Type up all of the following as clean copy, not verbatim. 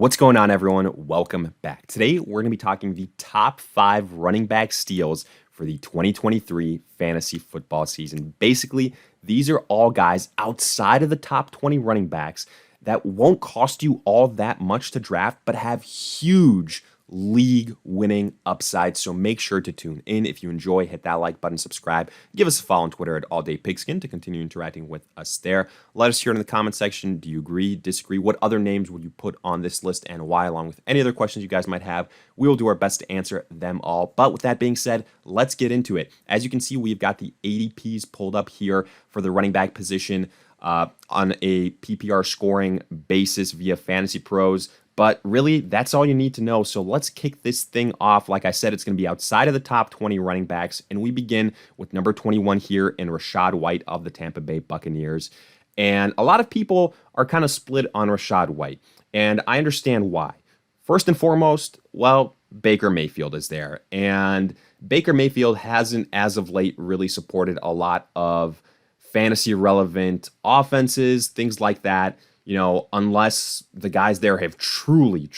What's going on, everyone? Welcome back. Today, we're going to be talking the top 5 running back steals for the 2023 fantasy football season. Basically, these are all guys outside of the top 20 running backs that won't cost you all that much to draft, but have huge league-winning upside. So make sure to tune in. If you enjoy, hit that like button, subscribe. Give us a follow on Twitter at AllDayPigskin to continue interacting with us there. Let us hear in the comment section. Do you agree, disagree? What other names would you put on this list and why, along with any other questions you guys might have? We will do our best to answer them all. But with that being said, let's get into it. As you can see, we've got the ADPs pulled up here for the running back position on a PPR scoring basis via Fantasy Pros. But really, that's all you need to know. So let's kick this thing off. Like I said, it's going to be outside of the top 20 running backs. And we begin with number 21 here in Rachaad White of the Tampa Bay Buccaneers. And a lot of people are kind of split on Rachaad White. And I understand why. First and foremost, well, Baker Mayfield is there. And Baker Mayfield hasn't, as of late, really supported a lot of fantasy relevant offenses, things like that. You know, unless the guys there have truly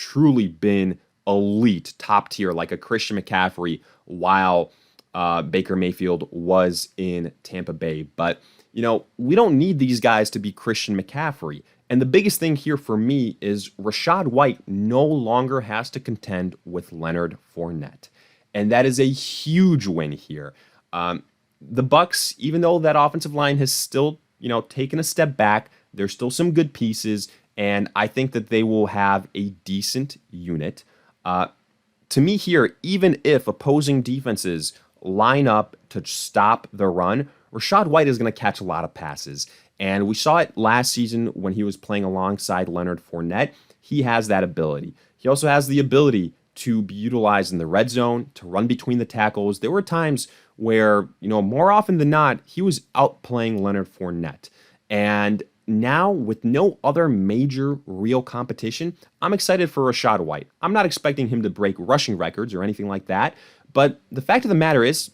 been elite, top tier, like a Christian McCaffrey, while Baker Mayfield was in Tampa Bay. But, you know, we don't need these guys to be Christian McCaffrey. And the biggest thing here for me is Rachaad White no longer has to contend with Leonard Fournette. And that is a huge win here. The Bucs, even though that offensive line has still, taken a step back, there's still some good pieces, and I think that they will have a decent unit. To me here, even if opposing defenses line up to stop the run, Rachaad White is going to catch a lot of passes. And we saw it last season when he was playing alongside Leonard Fournette. He has that ability. He also has the ability to be utilized in the red zone, to run between the tackles. There were times where, more often than not, he was outplaying Leonard Fournette. And now, with no other major real competition, I'm excited for Rachaad White. I'm not expecting him to break rushing records or anything like that. But the fact of the matter is,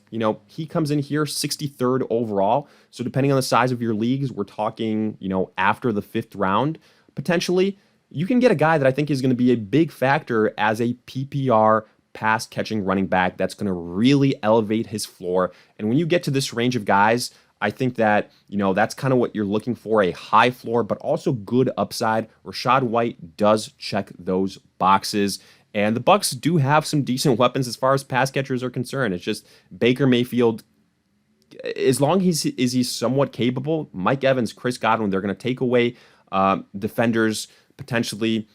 he comes in here 63rd overall. So depending on the size of your leagues, we're talking, after the 5th round, potentially. You can get a guy that I think is going to be a big factor as a PPR pass-catching running back that's going to really elevate his floor. And when you get to this range of guys, I think that, that's kind of what you're looking for, a high floor, but also good upside. Rachaad White does check those boxes. And the Bucs do have some decent weapons as far as pass catchers are concerned. It's just Baker Mayfield, as long as he's somewhat capable, Mike Evans, Chris Godwin, they're going to take away defenders, potentially,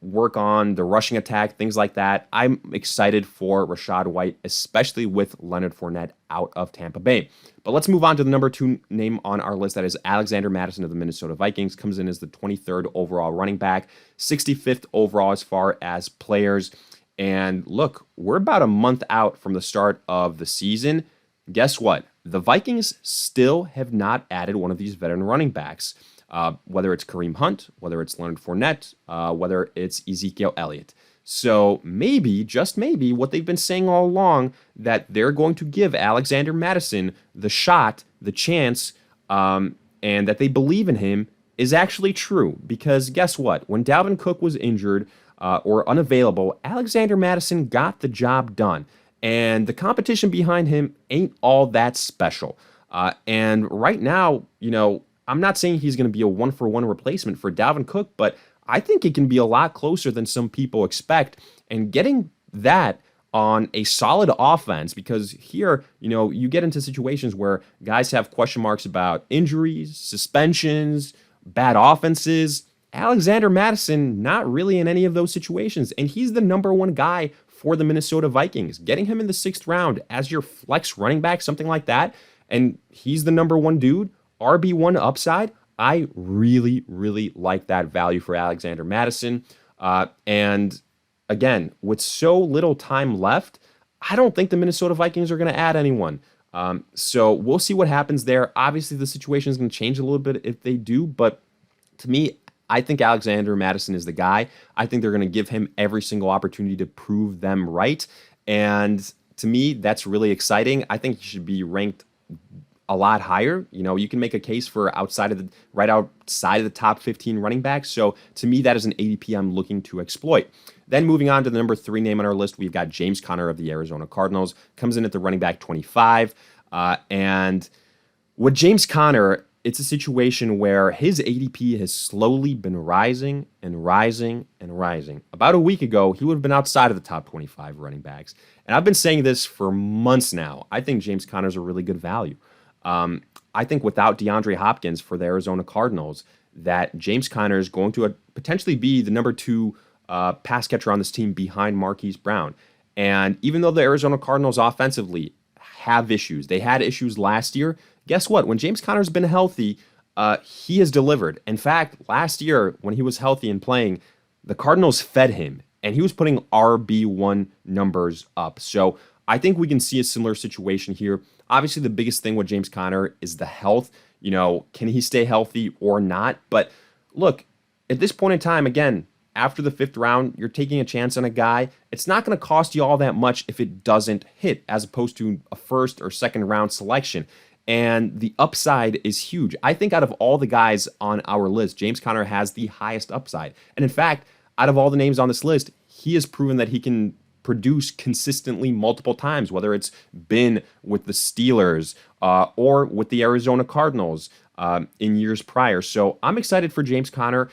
work on the rushing attack, things like that. I'm excited for Rachaad White, especially with Leonard Fournette out of Tampa Bay. But let's move on to the number 2 name on our list. That is Alexander Mattison of the Minnesota Vikings. Comes in as the 23rd overall running back, 65th overall as far as players. And look, we're about a month out from the start of the season. Guess what? The Vikings still have not added one of these veteran running backs. Whether it's Kareem Hunt, whether it's Leonard Fournette, whether it's Ezekiel Elliott. So maybe, just maybe, what they've been saying all along, that they're going to give Alexander Mattison the shot, the chance, and that they believe in him is actually true. Because guess what? When Dalvin Cook was injured or unavailable, Alexander Mattison got the job done. And the competition behind him ain't all that special. And right now, I'm not saying he's going to be a one-for-one replacement for Dalvin Cook, but I think it can be a lot closer than some people expect. And getting that on a solid offense, because here, you get into situations where guys have question marks about injuries, suspensions, bad offenses. Alexander Mattison, not really in any of those situations. And he's the number 1 guy for the Minnesota Vikings. Getting him in the 6th round as your flex running back, something like that, and he's the number 1 dude, RB1 upside, I really like that value for Alexander Mattison. And again, with so little time left, I don't think the Minnesota Vikings are going to add anyone. So we'll see what happens there. Obviously, the situation is going to change a little bit if they do, but to me, I think Alexander Mattison is the guy. I think they're going to give him every single opportunity to prove them right. And to me, that's really exciting. I think he should be ranked a lot higher. You can make a case for right outside of the top 15 running backs. So to me, that is an ADP I'm looking to exploit. Then moving on to the number 3 name on our list, we've got James Conner of the Arizona Cardinals. Comes in at the running back 25. And with James Conner, it's a situation where his ADP has slowly been rising and rising and rising. About a week ago, he would have been outside of the top 25 running backs. And I've been saying this for months now. I think James Conner's a really good value. I think without DeAndre Hopkins for the Arizona Cardinals, that James Conner is going to potentially be the number 2 pass catcher on this team behind Marquise Brown. And even though the Arizona Cardinals offensively have issues, they had issues last year, guess what? When James Conner's been healthy, he has delivered. In fact, last year when he was healthy and playing, the Cardinals fed him, and he was putting RB1 numbers up. So I think we can see a similar situation here. Obviously, the biggest thing with James Conner is the health. Can he stay healthy or not? But look, at this point in time, again, after the 5th round, you're taking a chance on a guy. It's not going to cost you all that much if it doesn't hit, as opposed to a 1st or 2nd round selection. And the upside is huge. I think out of all the guys on our list, James Conner has the highest upside. And in fact, out of all the names on this list, he has proven that he can produce consistently multiple times, whether it's been with the Steelers or with the Arizona Cardinals in years prior. So I'm excited for James Conner.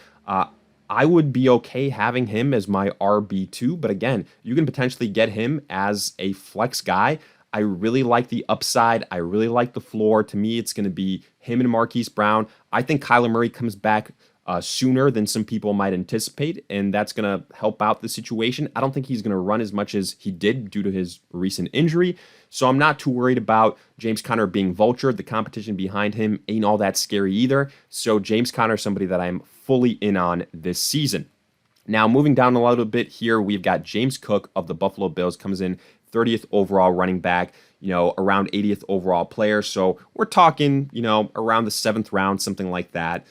I would be okay having him as my RB2, but again, you can potentially get him as a flex guy. I really like the upside. I really like the floor. To me, it's going to be him and Marquise Brown. I think Kyler Murray comes back sooner than some people might anticipate, and that's going to help out the situation. I don't think he's going to run as much as he did due to his recent injury, so I'm not too worried about James Conner being vultured. The competition behind him ain't all that scary either, so James Conner is somebody that I'm fully in on this season. Now, moving down a little bit here, we've got James Cook of the Buffalo Bills, comes in 30th overall running back, around 80th overall player. So we're talking, around the 7th round, something like that.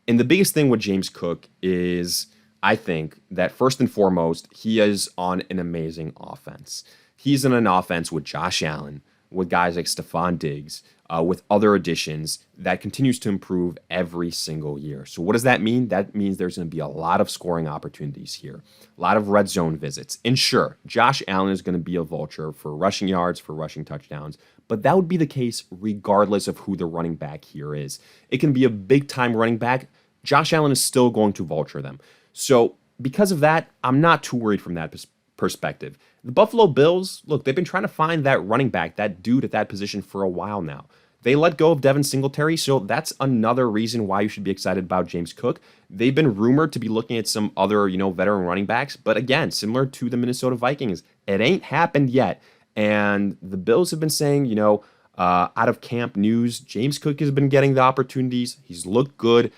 And the biggest thing with James Cook is, I think, that first and foremost, he is on an amazing offense. He's in an offense with Josh Allen, with guys like Stephon Diggs, with other additions that continues to improve every single year. So what does that mean? That means there's going to be a lot of scoring opportunities here, a lot of red zone visits. And sure, Josh Allen is going to be a vulture for rushing yards, for rushing touchdowns, but that would be the case regardless of who the running back here is. It can be a big-time running back. Josh Allen is still going to vulture them. So because of that, I'm not too worried from that perspective. The Buffalo Bills, look, they've been trying to find that running back, that dude at that position for a while now. They let go of Devin Singletary, so that's another reason why you should be excited about James Cook. They've been rumored to be looking at some other, veteran running backs, but again, similar to the Minnesota Vikings, it ain't happened yet. And the Bills have been saying, out of camp news, James Cook has been getting the opportunities. He's looked good.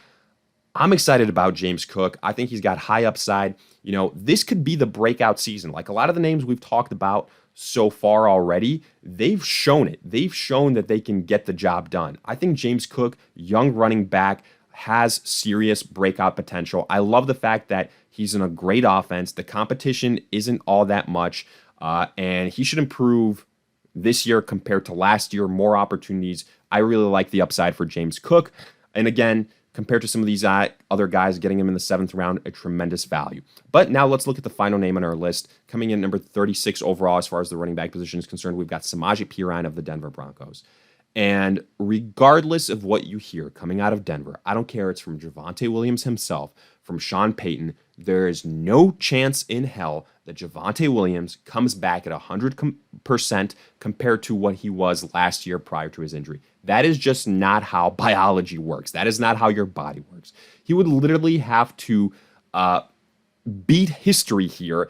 I'm excited about James Cook. I think he's got high upside. This could be the breakout season. Like a lot of the names we've talked about so far already, they've shown it. They've shown that they can get the job done. I think James Cook, young running back, has serious breakout potential. I love the fact that he's in a great offense. The competition isn't all that much, and he should improve this year compared to last year, more opportunities. I really like the upside for James Cook. And again, compared to some of these other guys, getting him in the 7th round, a tremendous value. But now let's look at the final name on our list. Coming in number 36 overall as far as the running back position is concerned, we've got Samaje Perine of the Denver Broncos. And regardless of what you hear coming out of Denver, I don't care, it's from Javonte Williams himself, from Sean Payton, there is no chance in hell that Javonte Williams comes back at 100% compared to what he was last year prior to his injury. That is just not how biology works. That is not how your body works. He would literally have to beat history here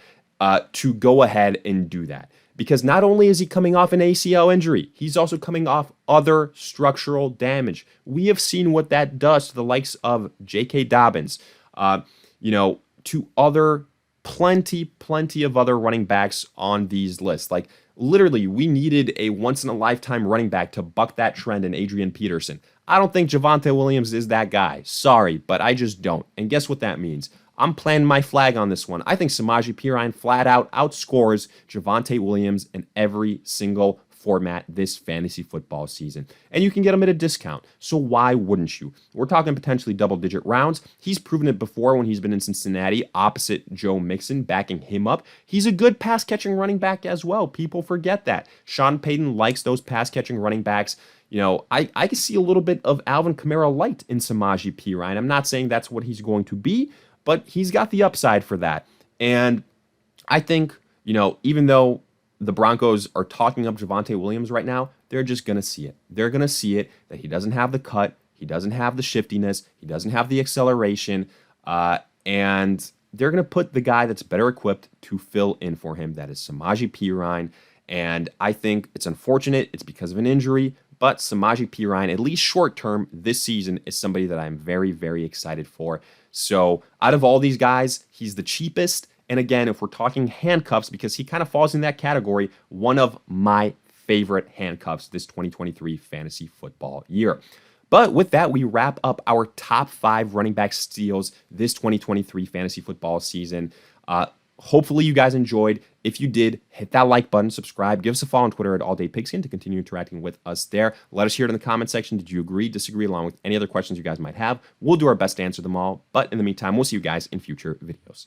to go ahead and do that. Because not only is he coming off an ACL injury, he's also coming off other structural damage. We have seen what that does to the likes of J.K. Dobbins, to other plenty of other running backs on these lists. Like literally, we needed a once-in-a-lifetime running back to buck that trend in Adrian Peterson. I don't think Javonte Williams is that guy. Sorry, but I just don't. And guess what that means? I'm planting my flag on this one. I think Samaje Perine flat out outscores Javonte Williams in every single format this fantasy football season. And you can get him at a discount. So why wouldn't you? We're talking potentially double-digit rounds. He's proven it before when he's been in Cincinnati opposite Joe Mixon, backing him up. He's a good pass-catching running back as well. People forget that. Sean Payton likes those pass-catching running backs. I can see a little bit of Alvin Kamara light in Samaje Perine. I'm not saying that's what he's going to be, but he's got the upside for that. And I think, even though the Broncos are talking up Javonte Williams right now, they're just going to see it. They're going to see it that he doesn't have the cut, he doesn't have the shiftiness, he doesn't have the acceleration, and they're going to put the guy that's better equipped to fill in for him. That is Samaje Perine. And I think it's unfortunate. It's because of an injury. But Samaje Perine, at least short term this season, is somebody that I'm very, very excited for. So out of all these guys, he's the cheapest. And again, if we're talking handcuffs, because he kind of falls in that category, one of my favorite handcuffs this 2023 fantasy football year. But with that, we wrap up our top 5 running back steals this 2023 fantasy football season. Hopefully you guys enjoyed. If you did, hit that like button, subscribe, give us a follow on Twitter at AllDayPigskin to continue interacting with us there. Let us hear it in the comment section. Did you agree, disagree, along with any other questions you guys might have? We'll do our best to answer them all. But in the meantime, we'll see you guys in future videos.